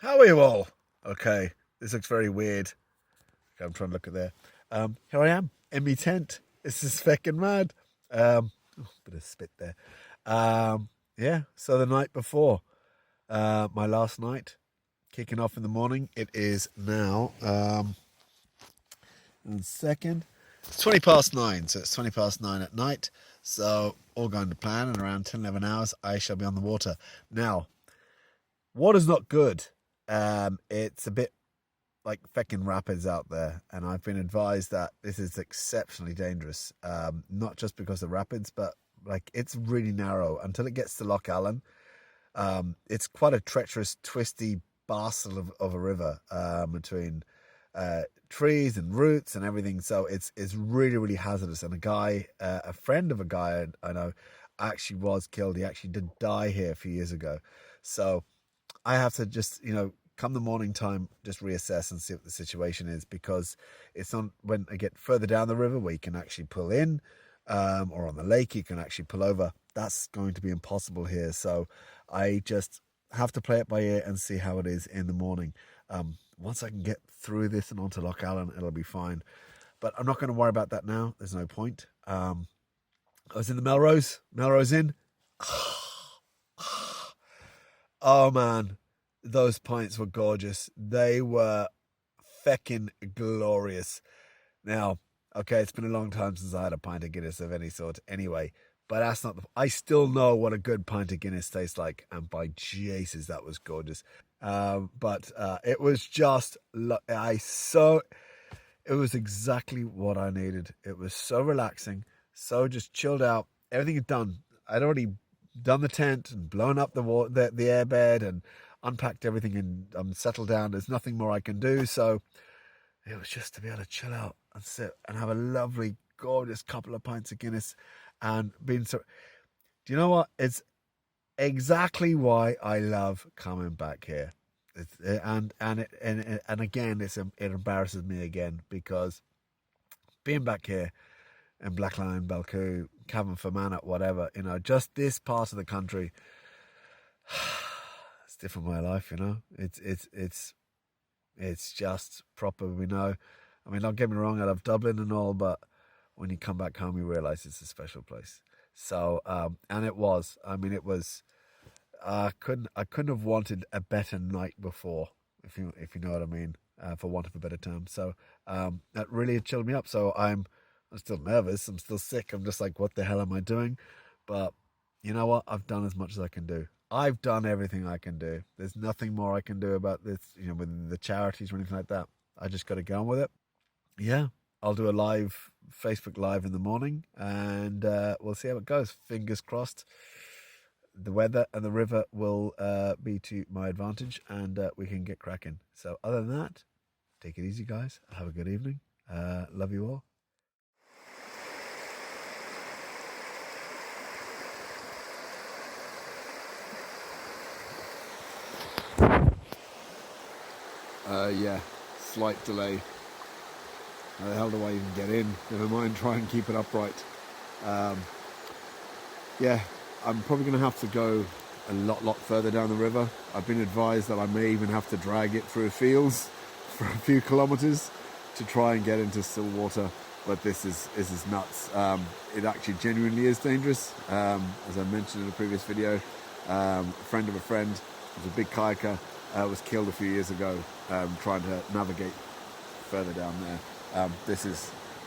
How are you all? Okay, this looks very weird. Okay, I'm trying to look at there. Here I am in my tent. This is fucking mad. Bit of spit there. Yeah. So the night before, my last night, kicking off in the morning. It is now one second. It's 20 past 9, so it's 20 past 9 at night. So all going to plan, and around 10, 11 hours, I shall be on the water. Now, water's not good. It's a bit like feckin' rapids out there, and I've been advised that this is exceptionally dangerous. Not just because of rapids, but like it's really narrow until it gets to Loch Allen. It's quite a treacherous, twisty bastard of a river between trees and roots and everything. So it's really really hazardous. And a friend of a guy I know, actually was killed. He actually did die here a few years ago. So I have to just, come the morning time, just reassess and see what the situation is, because it's not when I get further down the river where you can actually pull in, or on the lake you can actually pull over. That's going to be impossible here. So I just have to play it by ear and see how it is in the morning. Once I can get through this and onto Loch Allen, it'll be fine. But I'm not going to worry about that now. There's no point. I was in the Melrose Inn. Oh man, those pints were gorgeous. They were feckin' glorious. Now, okay, it's been a long time since I had a pint of Guinness of any sort anyway, but that's not I still know what a good pint of Guinness tastes like, and by Jesus, that was gorgeous. But it was just, it was exactly what I needed. It was so relaxing, so just chilled out. Everything had done. I'd already done the tent and blown up the airbed and unpacked everything, and I'm settled down. There's nothing more I can do. So it was just to be able to chill out and sit and have a lovely, gorgeous couple of pints of Guinness and being so. Do you know what? It's exactly why I love coming back here. And again, it embarrasses me again, because being back here in Blackline, Belcoo, Cavan Fermanagh, whatever, just this part of the country, it's different my life, It's just proper, I mean, don't get me wrong, I love Dublin and all, but when you come back home, you realise it's a special place. So, and it was. I mean, it was. I couldn't have wanted a better night before, if you know what I mean, for want of a better term. So, that really chilled me up. So I'm still nervous. I'm still sick. I'm just like, what the hell am I doing? But you know what? I've done as much as I can do. I've done everything I can do. There's nothing more I can do about this, with the charities or anything like that. I just got to get on with it. Yeah, I'll do a Facebook Live in the morning, and we'll see how it goes. Fingers crossed. The weather and the river will be to my advantage, and we can get cracking. So other than that, take it easy, guys. Have a good evening. Love you all. Yeah, slight delay. How the hell do I even get in? Never mind, try and keep it upright. Yeah, I'm probably going to have to go a lot further down the river. I've been advised that I may even have to drag it through fields for a few kilometers to try and get into still water. But this is nuts. It actually genuinely is dangerous. As I mentioned in a previous video, a friend of a friend who's a big kayaker was killed a few years ago trying to navigate further down there.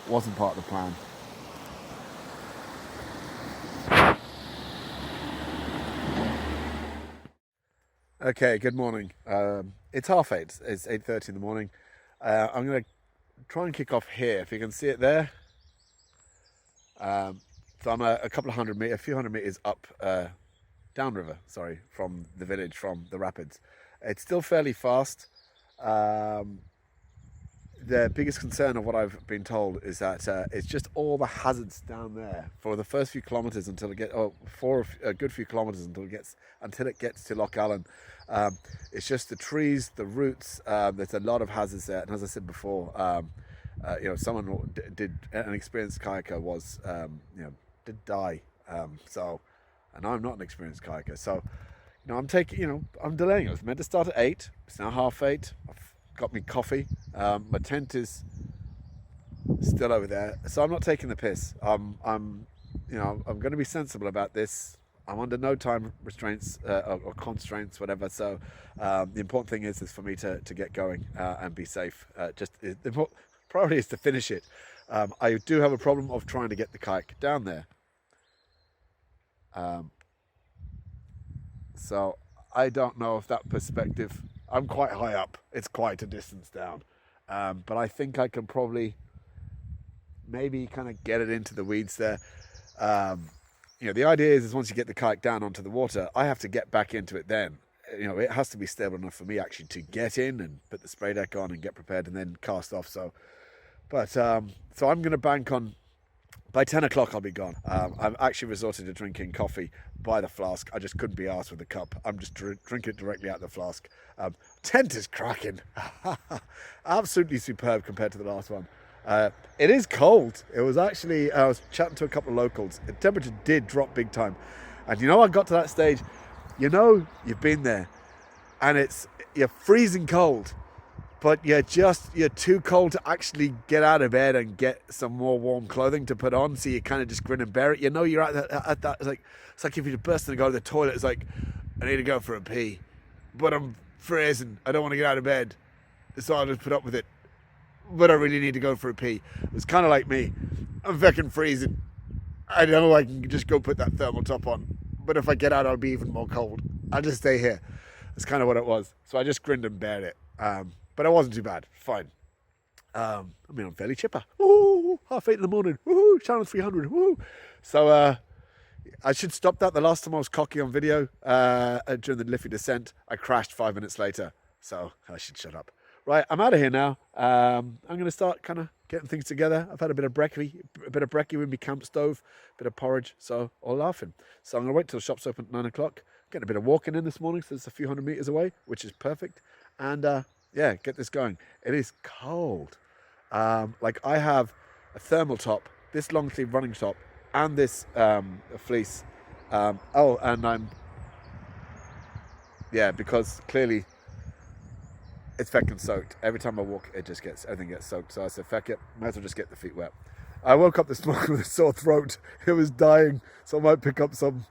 Wasn't part of the plan. Okay, good morning. It's 8:30. It's 8:30 in the morning. I'm going to try and kick off here. If you can see it there. So I'm a few hundred meters up, downriver, from the village, from the rapids. It's still fairly fast. The biggest concern of what I've been told is that it's just all the hazards down there for the first few kilometers for a good few kilometers until it gets to Loch Allen. It's just the trees, the roots. There's a lot of hazards there, and as I said before, someone an experienced kayaker did die. And I'm not an experienced kayaker, so I'm taking, I'm delaying. It was meant to start at 8. It's now 8:30. I've got me coffee. My tent is still over there, so I'm not taking the piss. I'm going to be sensible about this. I'm under no time restraints or constraints, whatever. So the important thing is for me to get going and be safe. The priority is to finish it. I do have a problem of trying to get the kayak down there. So I don't know if that perspective. I'm quite high up. It's quite a distance down, but I think I can probably maybe kind of get it into the weeds there. The idea is once you get the kayak down onto the water, I have to get back into it then. It has to be stable enough for me actually to get in and put the spray deck on and get prepared and then cast off. So I'm going to bank on, by 10 o'clock I'll be gone. I've actually resorted to drinking coffee by the flask. I just couldn't be arsed with the cup. I'm just drinking it directly out of the flask. Tent is cracking. Absolutely superb compared to the last one. It is cold. It was actually, I was chatting to a couple of locals. The temperature did drop big time. And I got to that stage, you've been there and you're freezing cold, but you're too cold to actually get out of bed and get some more warm clothing to put on. So you kind of just grin and bear it. You're at that, it's like if you're bursting to go to the toilet, it's like, I need to go for a pee, but I'm freezing. I don't want to get out of bed. So I'll just put up with it. But I really need to go for a pee. It's kind of like me. I'm fucking freezing. I know I can just go put that thermal top on, but if I get out, I'll be even more cold. I'll just stay here. That's kind of what it was. So I just grinned and bared it. But it wasn't too bad. Fine. I'm fairly chipper. Ooh, 8:30 in the morning. Woohoo, Shannon 300. Woohoo. So I should stop that. The last time I was cocky on video during the Liffey descent, I crashed 5 minutes later. So I should shut up. Right, I'm out of here now. I'm going to start kind of getting things together. I've had a bit of brekkie with my camp stove, a bit of porridge, so all laughing. So I'm going to wait till the shop's open at 9 o'clock. Getting a bit of walking in this morning, so it's a few hundred meters away, which is perfect. And get this going. It is cold. I have a thermal top, this long sleeve running top, and this fleece. Because clearly it's fucking soaked. Every time I walk, everything gets soaked. So I said, feck it, might as well just get the feet wet. I woke up this morning with a sore throat. It was dying. So I might pick up some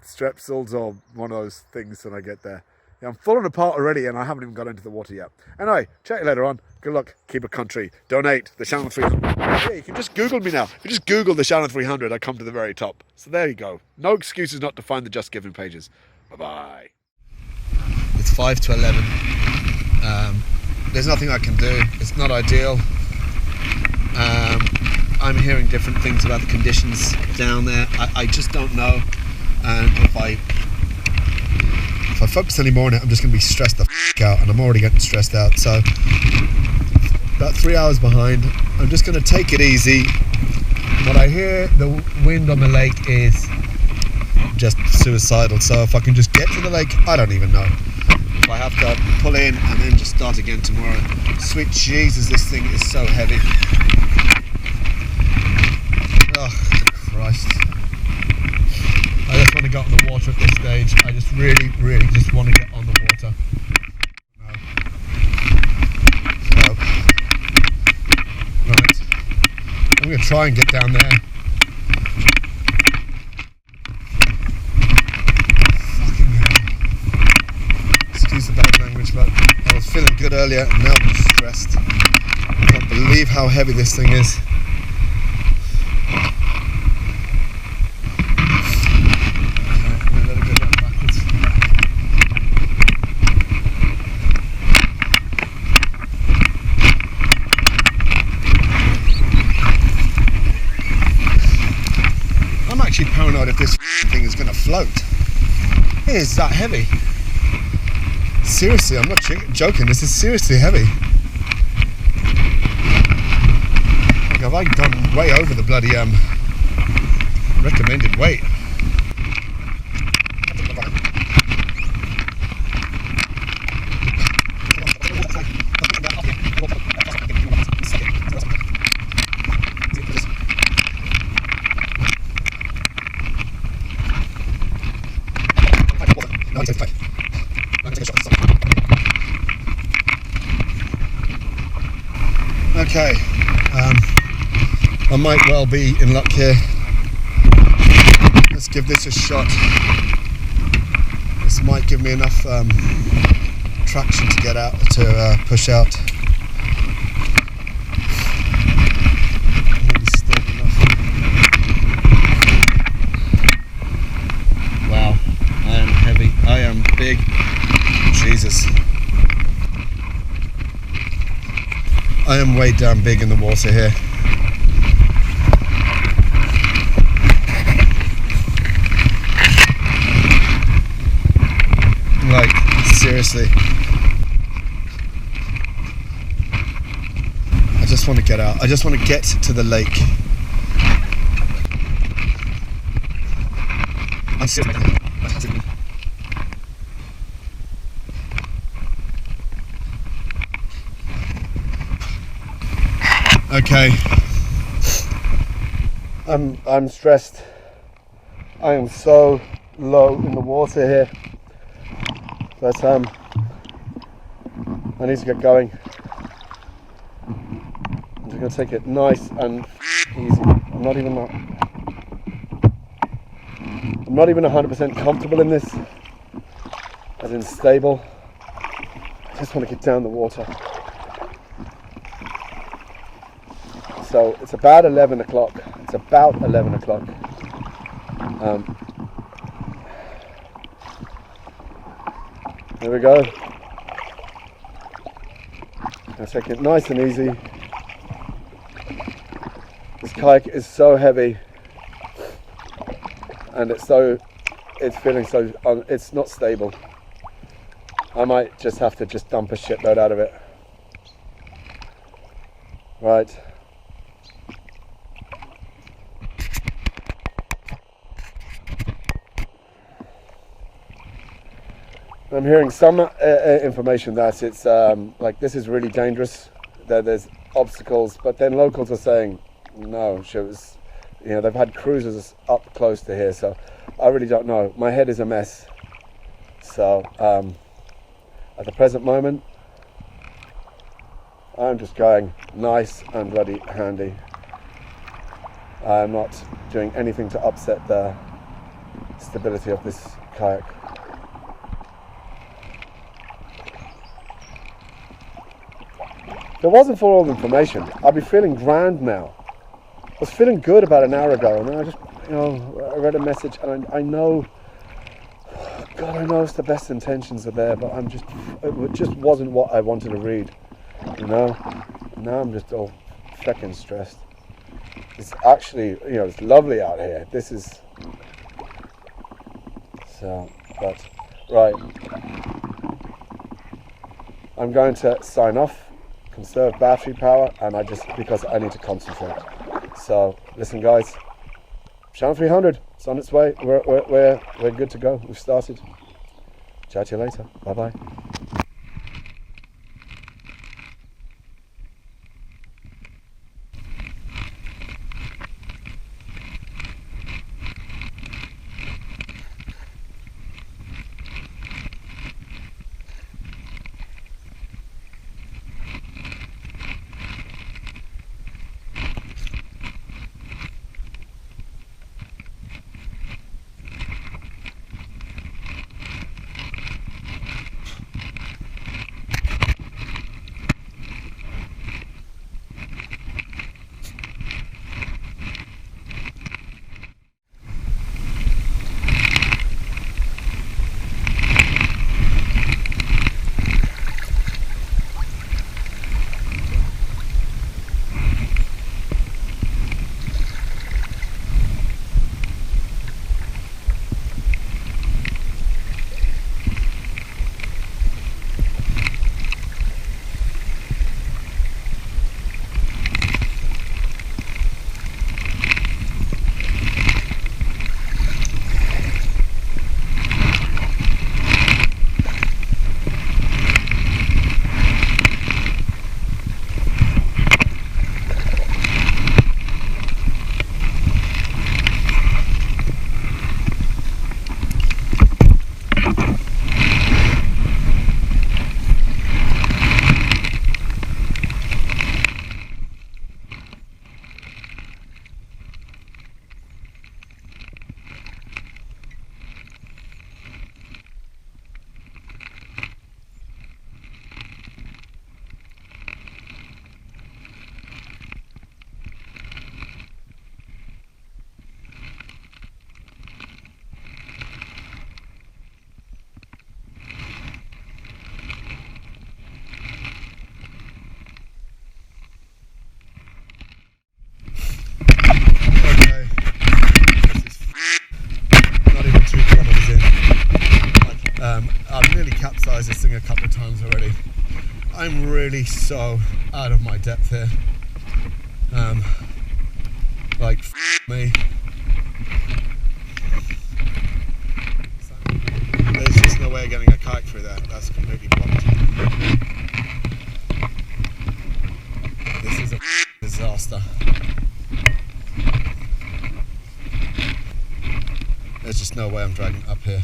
Strepsils or one of those things when I get there. I'm falling apart already and I haven't even got into the water yet. Anyway, chat you later on. Good luck. Keep it country. Donate. The Shannon 300. Yeah, you can just Google me now. If you just Google the Shannon 300, I come to the very top. So there you go. No excuses not to find the Just Giving pages. Bye-bye. It's 5 to 11. There's nothing I can do. It's not ideal. I'm hearing different things about the conditions down there. I just don't know. And if I focus any more on it, I'm just going to be stressed the f*** out, and I'm already getting stressed out. So about 3 hours behind. I'm just going to take it easy. What I hear, the wind on the lake is just suicidal. So if I can just get to the lake, I don't even know. If I have to pull in and then just start again tomorrow. Sweet Jesus, this thing is so heavy. Oh, Christ. I just want to get on the water at this stage. I just really just want to get on the water. So, right. I'm going to try and get down there. Excuse the bad language, but I was feeling good earlier and now I'm just stressed. I can't believe how heavy this thing is. I'm actually paranoid if this thing is going to float. It is that heavy. Seriously, I'm not joking, this is seriously heavy. Like, have I gone way over the bloody recommended weight? Okay, I might well be in luck here. Let's give this a shot. This might give me enough traction to get out, to push out. Maybe stable enough. Wow, I am heavy. I am big. Jesus. I am way down big in the water here. Like, seriously. I just want to get out. I just want to get to the lake. I'm sitting. Okay. I'm stressed. I am so low in the water here. But I need to get going. I'm just gonna take it nice and easy. I'm not even 100% comfortable in this, as in stable. I just want to get down the water. So it's about 11 o'clock. It's about 11 o'clock. Here we go. I'll take it nice and easy. This kayak is so heavy, and it's feeling so, it's not stable. I might just have to dump a shitload out of it. Right. I'm hearing some information that it's like this is really dangerous, that there's obstacles, but then locals are saying no, they've had cruisers up close to here, so I really don't know. My head is a mess. So at the present moment, I'm just going nice and bloody handy. I'm not doing anything to upset the stability of this kayak. If it wasn't for all the information, I'd be feeling grand now. I was feeling good about an hour ago, and then I just, I read a message, and I know, God, I know it's the best intentions are there, but it just wasn't what I wanted to read, Now I'm just all fucking stressed. It's actually, it's lovely out here. This is, but, right. I'm going to sign off. Conserve battery power, and because I need to concentrate. So listen, guys, Shannon 300, it's on its way. We're good to go. We've started. Chat to you later. Bye bye. exercised this thing a couple of times already. I'm really so out of my depth here. Like, me. There's just no way of getting a kayak through there. That's completely blocked. This is a disaster. There's just no way I'm dragging up here.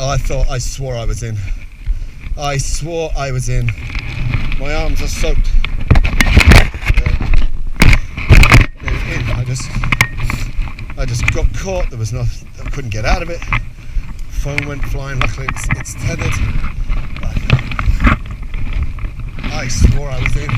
Oh, I swore I was in. I swore I was in. My arms are soaked. I just got caught. There was nothing. I couldn't get out of it. Phone went flying. Luckily, it's tethered. But I swore I was in.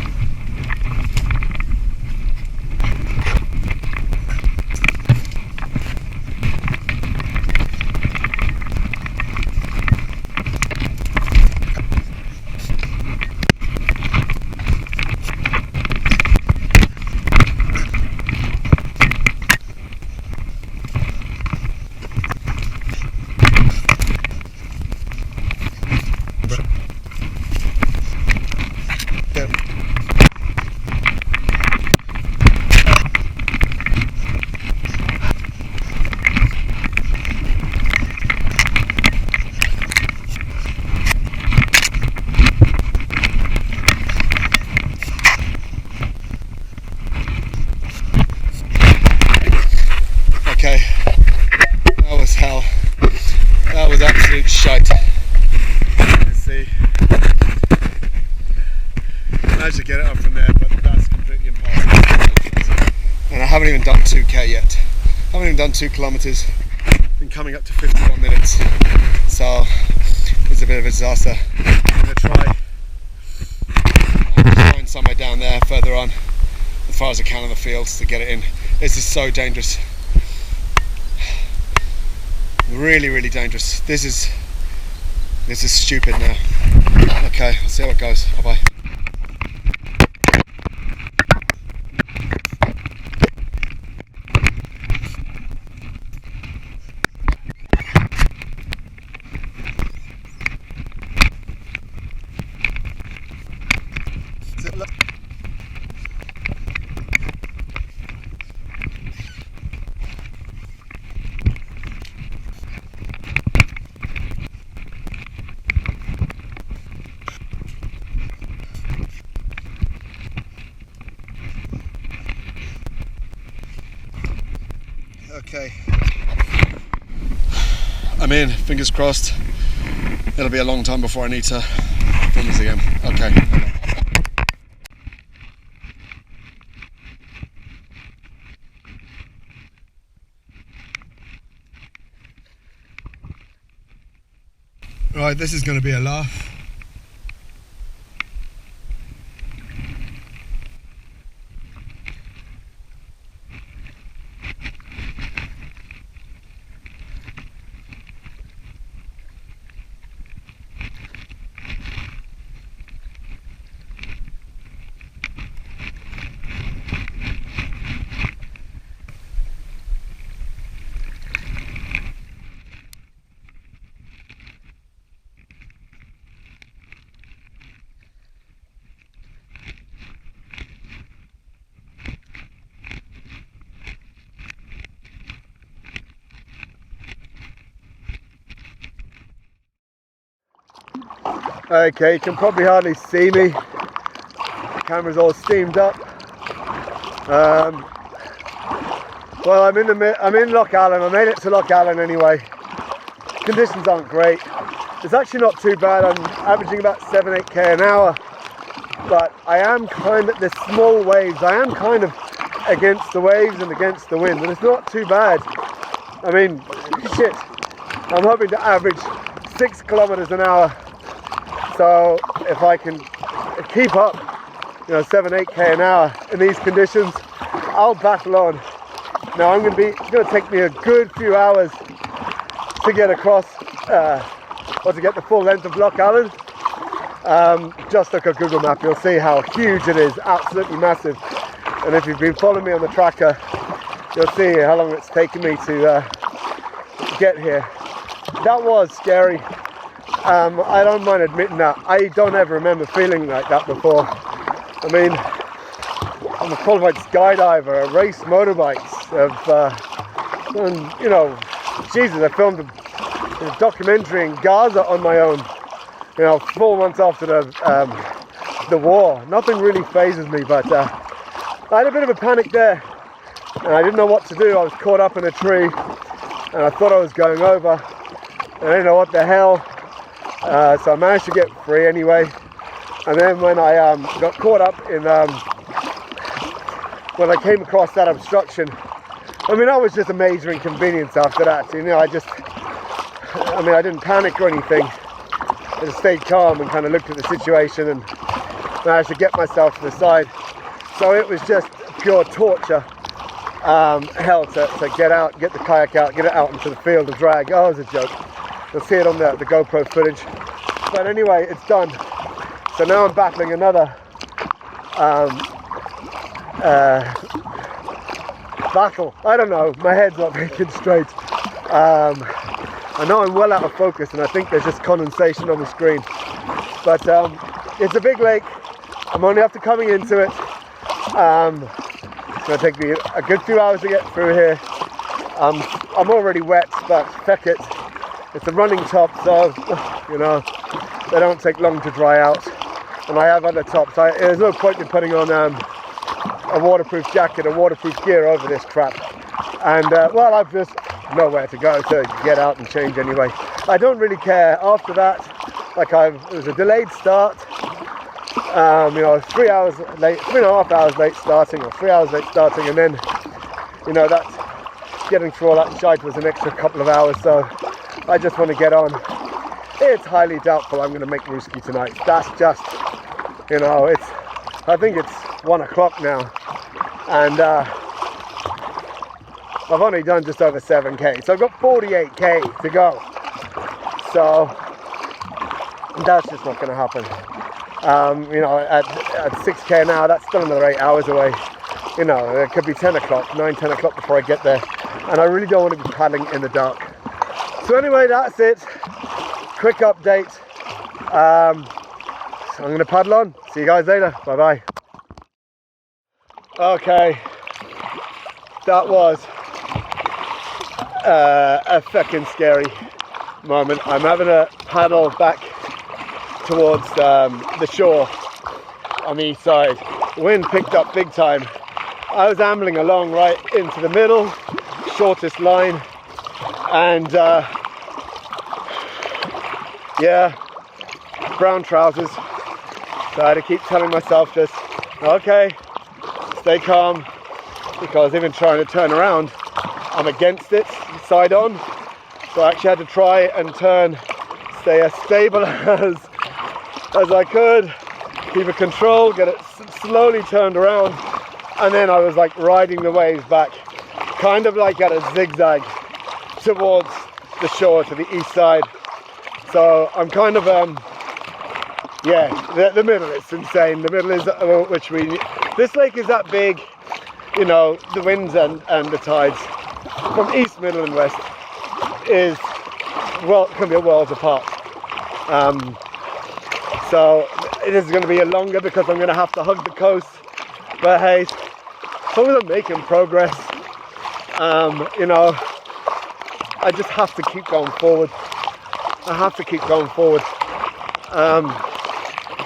Okay, that was hell. That was absolute shite. Let's see. Managed to get it up from there, but that's completely impossible. And I haven't even done 2k yet. I haven't even done 2 kilometers. Been coming up to 51 minutes. So it's a bit of a disaster. I'm gonna try and find somewhere down there further on, as far as I can in the fields, to get it in. This is so dangerous. Really, really dangerous. This is stupid now. Okay, I'll see how it goes. Bye bye. Okay, I'm in, fingers crossed. It'll be a long time before I need to film this again. Okay. Right, this is going to be a laugh. Okay, you can probably hardly see me. The camera's all steamed up. Well, I'm in Loch Allen. I made it to Loch Allen anyway. Conditions aren't great. It's actually not too bad. I'm averaging about 7-8k an hour. But I am kind of, there's small waves. I am kind of against the waves and against the wind, but it's not too bad. I mean, shit. I'm hoping to average 6 kilometers an hour. So if I can keep up, 7, 8k an hour in these conditions, I'll battle on. Now it's going to take me a good few hours to get across, or to get the full length of Loch Allen. Just look at Google Map, you'll see how huge it is, absolutely massive. And if you've been following me on the tracker, you'll see how long it's taken me to get here. That was scary. I don't mind admitting that. I don't ever remember feeling like that before. I mean, I'm a qualified skydiver, I race motorbikes, Jesus, I filmed a documentary in Gaza on my own, 4 months after the war. Nothing really phases me, but I had a bit of a panic there, and I didn't know what to do. I was caught up in a tree, and I thought I was going over, and I didn't know what the hell, so I managed to get free anyway. And then when I got caught up in, when I came across that obstruction, that was just a major inconvenience after that. I didn't panic or anything. I just stayed calm and kind of looked at the situation and managed to get myself to the side. So it was just pure torture, hell to get out, get the kayak out, get it out into the field of drag. Oh, it was a joke. You'll see it on the GoPro footage. But anyway, it's done. So now I'm battling another battle. I don't know, my head's not thinking straight. I know I'm well out of focus, and I think there's just condensation on the screen. But it's a big lake. I'm only after coming into it. It's going to take me a good few hours to get through here. I'm already wet, but heck it. It's a running top, so they don't take long to dry out. And I have other tops. There's no point in putting on a waterproof jacket or waterproof gear over this crap. And I've just nowhere to go to get out and change anyway. I don't really care. After that, it was a delayed start. 3 hours late, 3.5 hours late starting, or 3 hours late starting, and then that getting through all that shite was an extra couple of hours. So I just want to get on. It's highly doubtful I'm going to make Ruski tonight. That's just, I think it's 1 o'clock now, and I've only done just over 7k, so I've got 48k to go. So that's just not going to happen. At 6k an hour, that's still another 8 hours away. It could be 10 o'clock, 9, 10 o'clock before I get there, and I really don't want to be paddling in the dark. So anyway, that's it. Quick update. So I'm going to paddle on. See you guys later. Bye bye. Okay, that was a fucking scary moment. I'm having a paddle back towards the shore on the east side. Wind picked up big time. I was ambling along right into the middle, shortest line, and brown trousers. So I had to keep telling myself this, okay, stay calm, because even trying to turn around, I'm against it, side on. So I actually had to try and turn, stay as stable as I could, keep it controlled, get it slowly turned around, and then I was like riding the waves back, kind of like at a zigzag towards the shore to the east side. So I'm kind of, the middle is insane. The middle is, this lake is that big, the winds and the tides from east, middle and west is, can be worlds apart. So it is going to be a longer because I'm going to have to hug the coast. But hey, as long as I'm making progress, I just have to keep going forward. I have to keep going forward.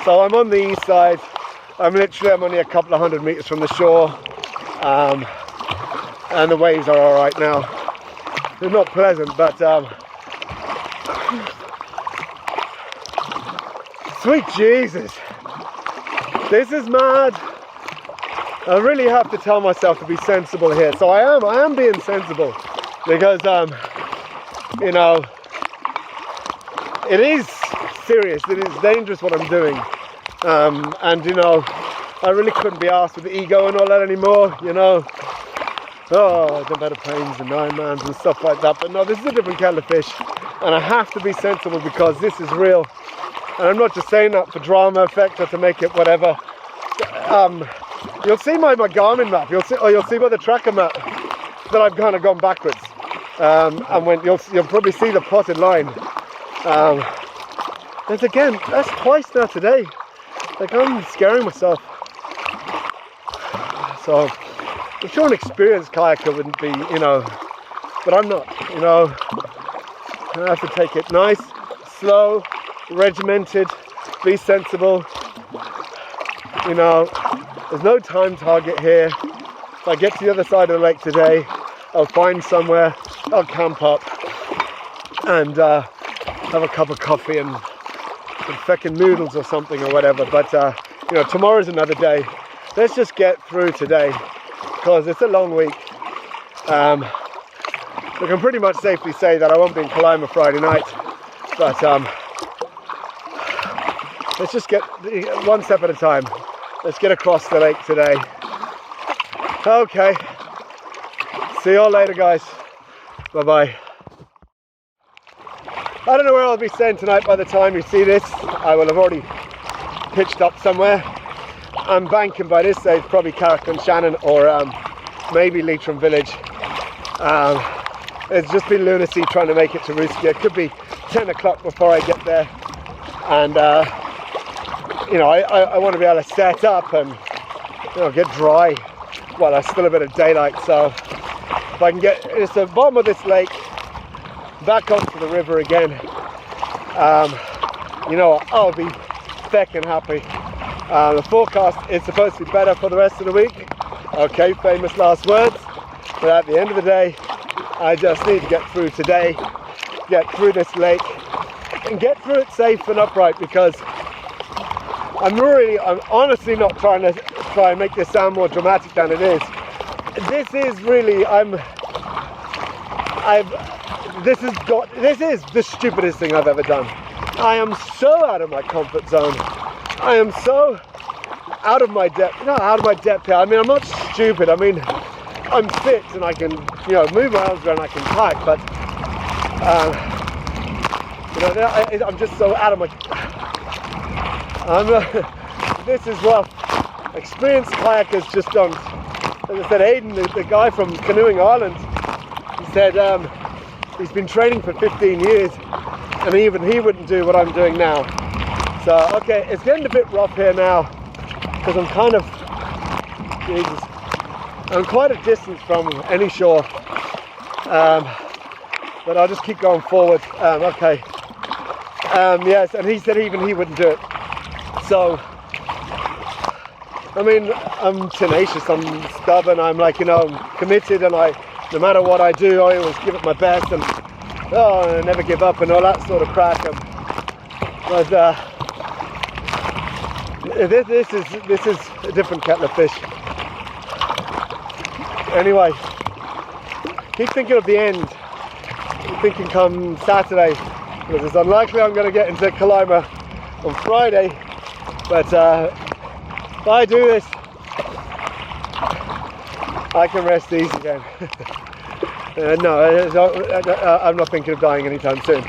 So I'm on the east side. I'm only a couple of 100 meters from the shore. And the waves are all right now. They're not pleasant, but sweet Jesus, this is mad. I really have to tell myself to be sensible here. So I am being sensible, because it is serious, it is dangerous what I'm doing. And you know, I really couldn't be asked with the ego and all that anymore, you know. Oh, the better planes and 9-mans and stuff like that. But no, this is a different kettle of fish. And I have to be sensible because this is real. And I'm not just saying that for drama effect or to make it whatever. You'll see my Garmin map, you'll see by the tracker map that I've kind of gone backwards. And when you'll probably see the plotted line. And again, that's twice now today. Like, I'm scaring myself. So I'm sure an experienced kayaker wouldn't be, you know, but I'm not, you know. I have to take it nice, slow, regimented, be sensible. You know, there's no time target here. If I get to the other side of the lake today, I'll find somewhere, I'll camp up and have a cup of coffee and feckin' noodles or something or whatever. But you know, tomorrow's another day. Let's just get through today because it's a long week. We can pretty much safely say that I won't be in Kalima Friday night, but let's just get one step at a time. Let's get across the lake today. Okay, see you all later, guys. Bye bye. I don't know where I'll be staying tonight by the time you see this. I will have already pitched up somewhere. I'm banking by this stage probably Kayak Shannon or maybe Leitrim Village. It's just been lunacy trying to make it to Ruski. It could be 10 o'clock before I get there. And you know, I want to be able to set up and, you know, get dry while there's still a bit of daylight. So if I can get it's the bottom of this lake back onto the river again, you know, I'll be feckin' happy. The forecast is supposed to be better for the rest of the week. Okay, famous last words. But at the end of the day, I just need to get through today, get through this lake, and get through it safe and upright, because I'm honestly not trying to make this sound more dramatic than it is. This is really, this is the stupidest thing I've ever done. I am so out of my comfort zone. I am so out of my depth. Not out of my depth here. I mean, I'm not stupid. I mean, I'm fit and I can, you know, move my arms around. I can kayak, but you know, I'm just so out of my. This is rough. Experienced kayakers just don't. As I said, Aidan, the guy from Canoeing Ireland, he said he's been training for 15 years, and even he wouldn't do what I'm doing now. So, okay, it's getting a bit rough here now, because I'm kind of, Jesus, I'm quite a distance from any shore, but I'll just keep going forward. Okay, yes, and he said even he wouldn't do it. So, I mean, I'm tenacious, I'm stubborn, I'm like, you know, I'm committed, and no matter what I do, I always give it my best, and I never give up and all that sort of crack. But this is a different kettle of fish. Anyway, keep thinking of the end. Keep thinking come Saturday, because it's unlikely I'm going to get into Kalima on Friday. But if I do this, I can rest easy then. No, I'm not thinking of dying anytime soon.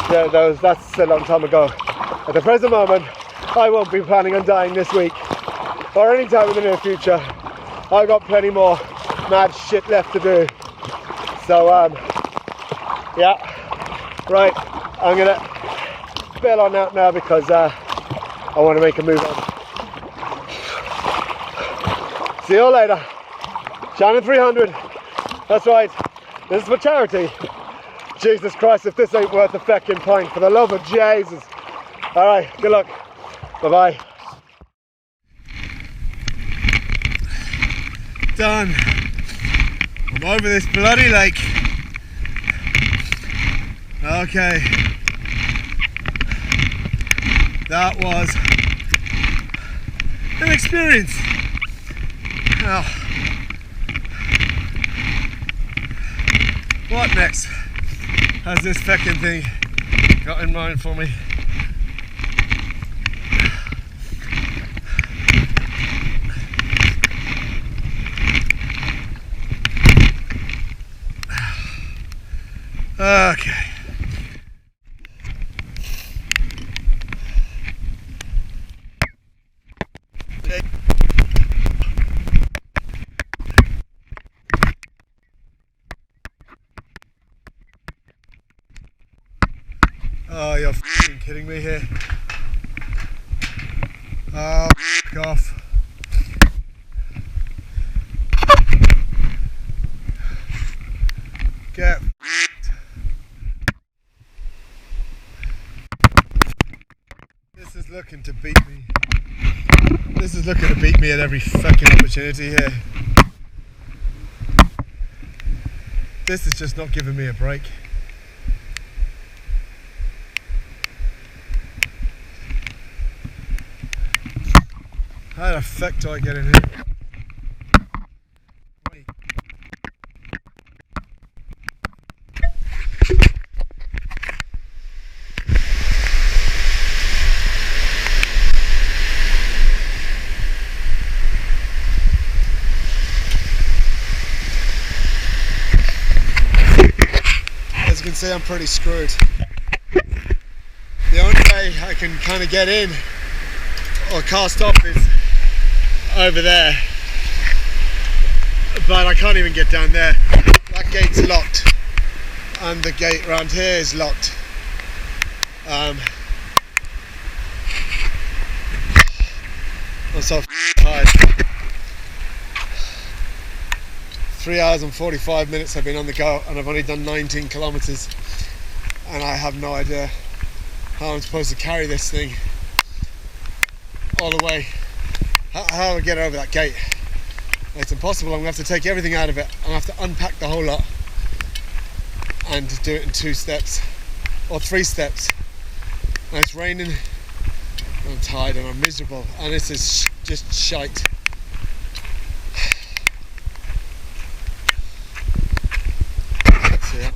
That's a long time ago. At the present moment, I won't be planning on dying this week or any time in the near future. I've got plenty more mad shit left to do. So yeah, right, I'm gonna bail on out now because I want to make a move on. See you all later. Shannon 300. That's right. This is for charity. Jesus Christ, if this ain't worth a feckin' pint, for the love of Jesus. All right, good luck. Bye-bye. Done. I'm over this bloody lake. Okay. That was an experience. Now, what next? As this feckin' thing got in mind for me? Okay. Oh, you're f***ing kidding me here. Oh, f*** off. Get f***ed. This is looking to beat me. This is looking to beat me at every fucking opportunity here. This is just not giving me a break. How the fuck do I get in here? Wait. As you can see, I'm pretty screwed. The only way I can kind of get in or cast off is over there, but I can't even get down there. That gate's locked and the gate around here is locked. I'm so tired. 3 hours and 45 minutes I've been on the go and I've only done 19 kilometers and I have no idea how I'm supposed to carry this thing all the way. How do I get over that gate? It's impossible. I'm going to have to take everything out of it. I'm going to have to unpack the whole lot and do it in 2 steps or 3 steps. And it's raining and I'm tired and I'm miserable and this is just shite. Let's see it.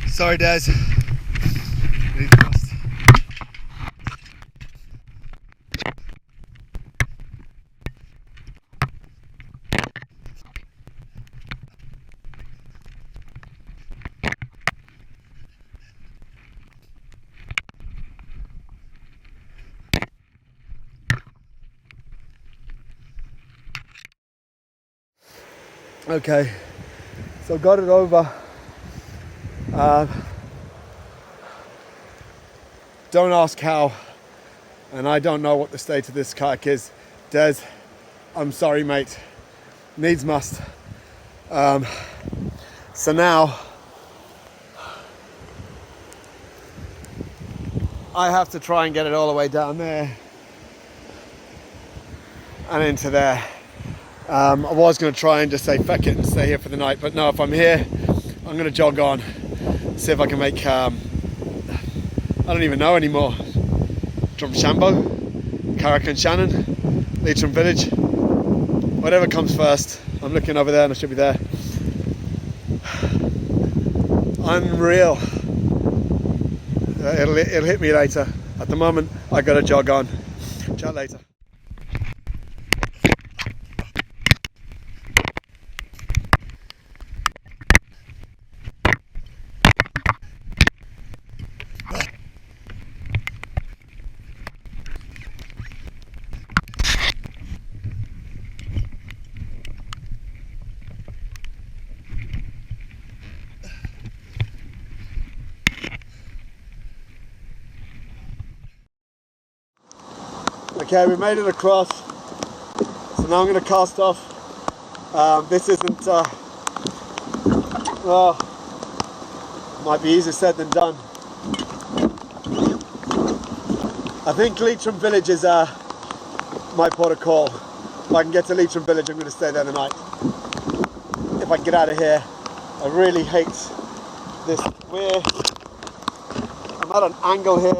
Sorry, Des. Okay, so got it over. Don't ask how, and I don't know what the state of this kayak is. Des, I'm sorry, mate. Needs must. So now I have to try and get it all the way down there and into there. I was going to try and just say fuck it and stay here for the night, but no, if I'm here I'm going to jog on, see if I can make I don't even know anymore. Drumshambo, Kayak Shannon, Leitrim Village, whatever comes first. I'm looking over there and I should be there. Unreal. It'll hit me later. At the moment I got to jog on. Chat later. Okay, we made it across, so now I'm going to cast off. This isn't, well, might be easier said than done. I think Leitrim Village is my port of call. If I can get to Leitrim Village, I'm going to stay there the night. If I can get out of here, I really hate this weird at an angle here.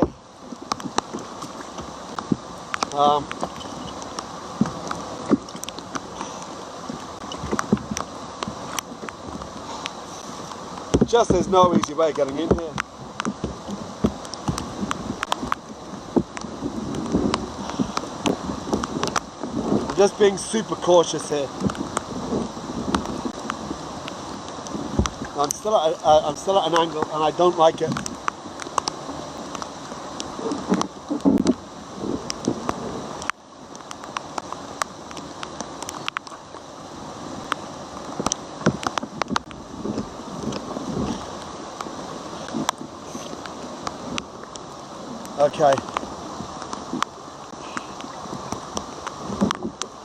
Just there's no easy way of getting in here. I'm just being super cautious here. I'm still at an angle and I don't like it. Okay.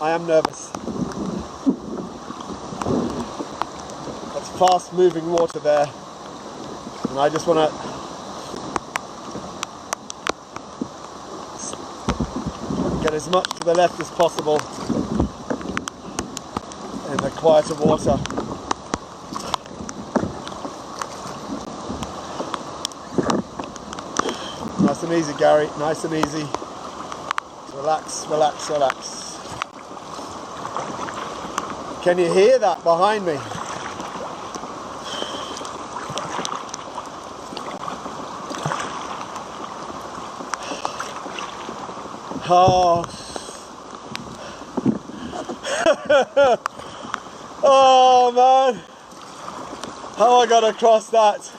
I am nervous. That's fast moving water there. And I just want to get as much to the left as possible in the quieter water. Nice and easy, Gary, nice and easy. Relax, relax, relax. Can you hear that behind me? Oh. Oh man, how I got across that?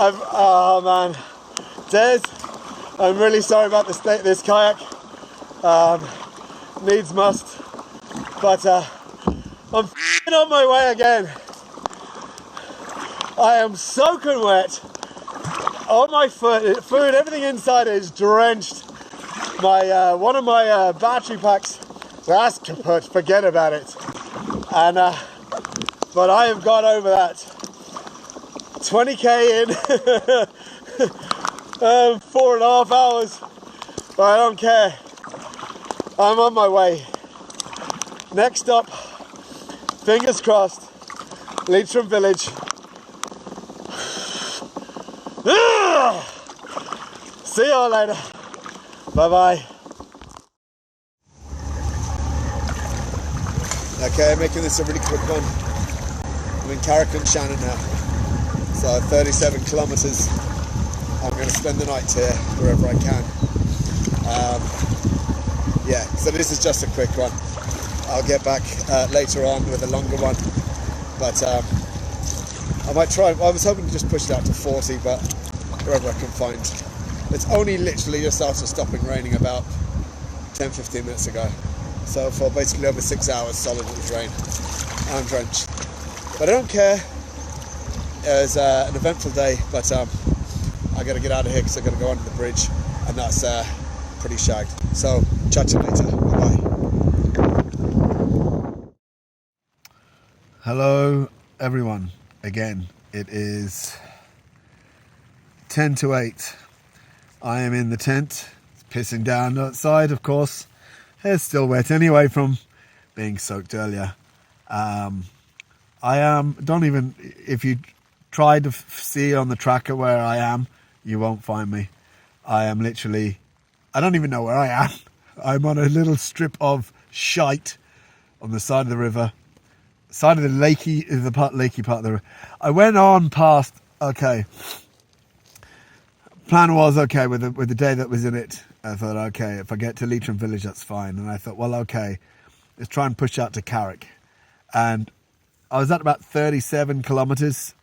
Oh man, Des, I'm really sorry about the state of this kayak. Needs must, but I'm on my way again. I am soaking wet. On my food, everything inside is drenched. My one of my battery packs, that's kaput, forget about it. And but I have got over that. 20k in 4.5 hours, but I don't care. I'm on my way. Next up, fingers crossed, Leitrim Village. See you all later. Bye bye. Okay, making this a really quick one. I'm in Kayak Shannon now. So 37 kilometers. I'm going to spend the night here wherever I can. Yeah, so this is just a quick one. I'll get back later on with a longer one. But I might try. I was hoping to just push it out to 40, but wherever I can find. It's only literally just after stopping raining about 10-15 minutes ago. So for basically over 6 hours solid it was rain. I'm drenched. But I don't care. It was an eventful day, but I got to get out of here because I got to go under the bridge, and that's pretty shagged. So chat to you later. Bye bye. Hello everyone. Again, it is 10 to 8. I am in the tent. It's pissing down outside, of course. Hair's still wet anyway from being soaked earlier. Don't even, if you try to see on the tracker where I am, you won't find me. I am literally, I don't even know where I am. I'm on a little strip of shite on the side of the river, side of the lakey part of the river. I went on past, okay, plan was okay with the day that was in it. I thought, okay, if I get to Leitrim Village, that's fine. And I thought, well, okay, let's try and push out to Carrick. And I was at about 37 kilometers,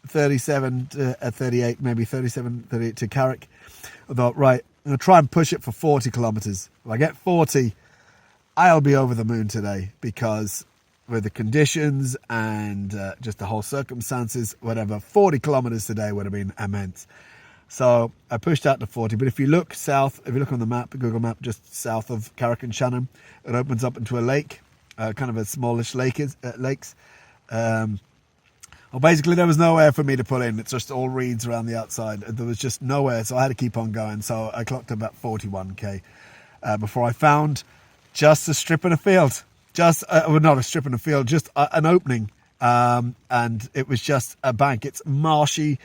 37 to 38, maybe 37, 38 to Carrick. I thought, right, I'm going to try and push it for 40 kilometers. If I get 40, I'll be over the moon today, because with the conditions and just the whole circumstances, whatever, 40 kilometers today would have been immense. So I pushed out to 40, but if you look south, if you look on the map, Google map, just south of Kayak Shannon, it opens up into a lake, kind of a smallish lakes. Well, basically there was nowhere for me to pull in. It's just all reeds around the outside. There was just nowhere, so I had to keep on going. So I clocked about 41k before I found just a strip in a field. Just, well, not a strip in a field, just an opening. And it was just a bank. It's marshy.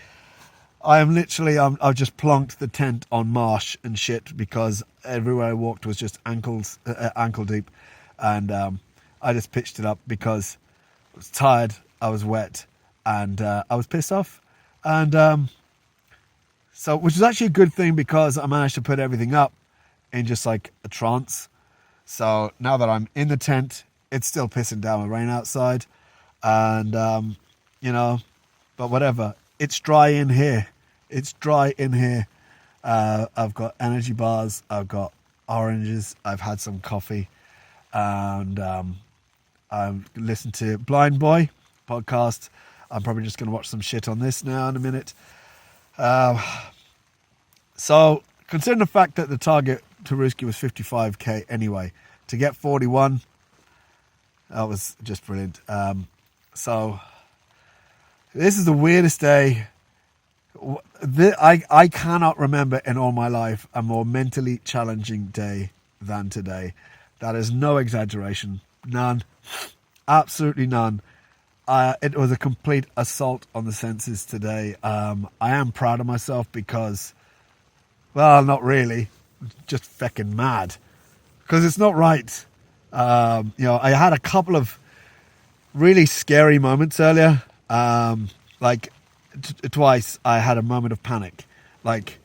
I am literally, I've just plonked the tent on marsh and shit because everywhere I walked was just ankle deep. And I just pitched it up because I was tired, I was wet, and I was pissed off. And so, which is actually a good thing because I managed to put everything up in just like a trance. So now that I'm in the tent, it's still pissing down with rain outside. And, you know, but whatever. It's dry in here. It's dry in here. I've got energy bars. I've got oranges. I've had some coffee. And I've listened to Blind Boy podcast. I'm probably just going to watch some shit on this now in a minute. So, considering the fact that the target to Ruski was 55k anyway, to get 41, that was just brilliant. So, this is the weirdest day. I cannot remember in all my life a more mentally challenging day than today. That is no exaggeration. None. Absolutely none. It was a complete assault on the senses today. I am proud of myself because, well, not really. Just feckin' mad. Because it's not right. You know, I had a couple of really scary moments earlier. Like twice I had a moment of panic. Like,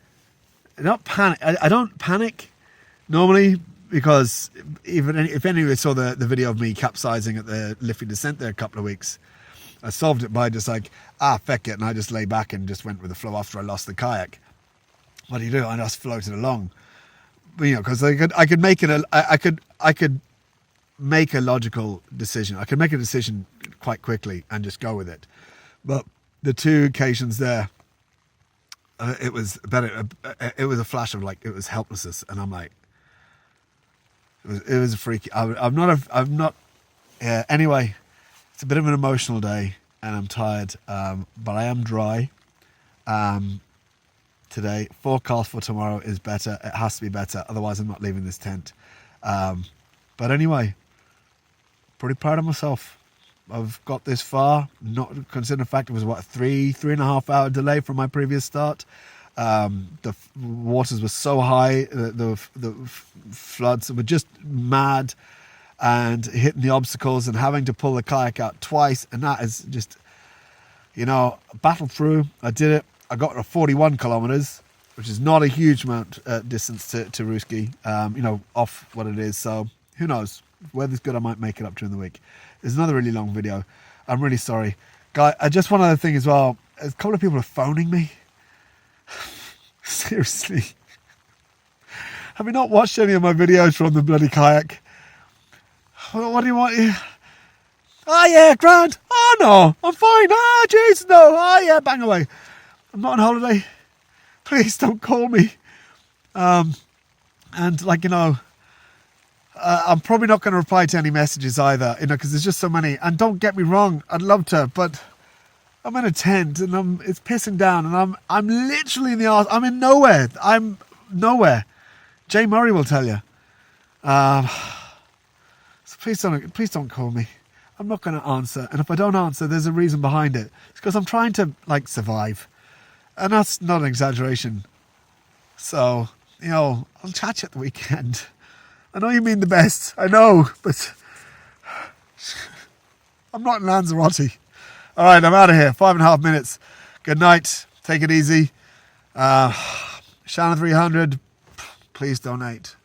not panic. I don't panic normally because even if anyone saw the video of me capsizing at the Liffey descent there a couple of weeks, I solved it by just like, feck it. And I just lay back and just went with the flow after I lost the kayak. What do you do? I just floated along. But, you know, because I could make it, I could make a logical decision. I could make a decision quite quickly and just go with it. But the two occasions there, it was better. It was a flash of like, it was helplessness. And I'm like, it was a freaky. I'm not. Yeah. Anyway, it's a bit of an emotional day, and I'm tired. But I am dry. Today, forecast for tomorrow is better. It has to be better, otherwise I'm not leaving this tent. But anyway, pretty proud of myself. I've got this far. Not considering the fact it was what 3.5 hour delay from my previous start. The waters were so high, the floods were just mad, and hitting the obstacles and having to pull the kayak out twice, and that is just, you know, battled through. I did it. I got to 41 kilometers, which is not a huge amount distance to Ruski, you know, off what it is. So who knows? If weather's good, I might make it up during the week. It's another really long video. I'm really sorry. Guy, just one other thing as well. A couple of people are phoning me. Seriously. Have you not watched any of my videos from the bloody kayak? What do you want? Oh yeah, grand. Oh no, I'm fine. Ah, jeez, no. Oh yeah, bang away. I'm not on holiday. Please don't call me. And like, you know, I'm probably not going to reply to any messages either, you know, because there's just so many. And don't get me wrong, I'd love to, but I'm in a tent and it's pissing down, and I'm literally in the arse. I'm in nowhere. I'm nowhere. Jay Murray will tell you. So please don't call me. I'm not going to answer, and if I don't answer, there's a reason behind it. It's because I'm trying to like survive, and that's not an exaggeration. So, you know, I'll chat you at the weekend. I know you mean the best, I know, but I'm not in Lanzarote. All right, I'm out of here. 5.5 minutes. Good night. Take it easy. Shannon 300, please donate.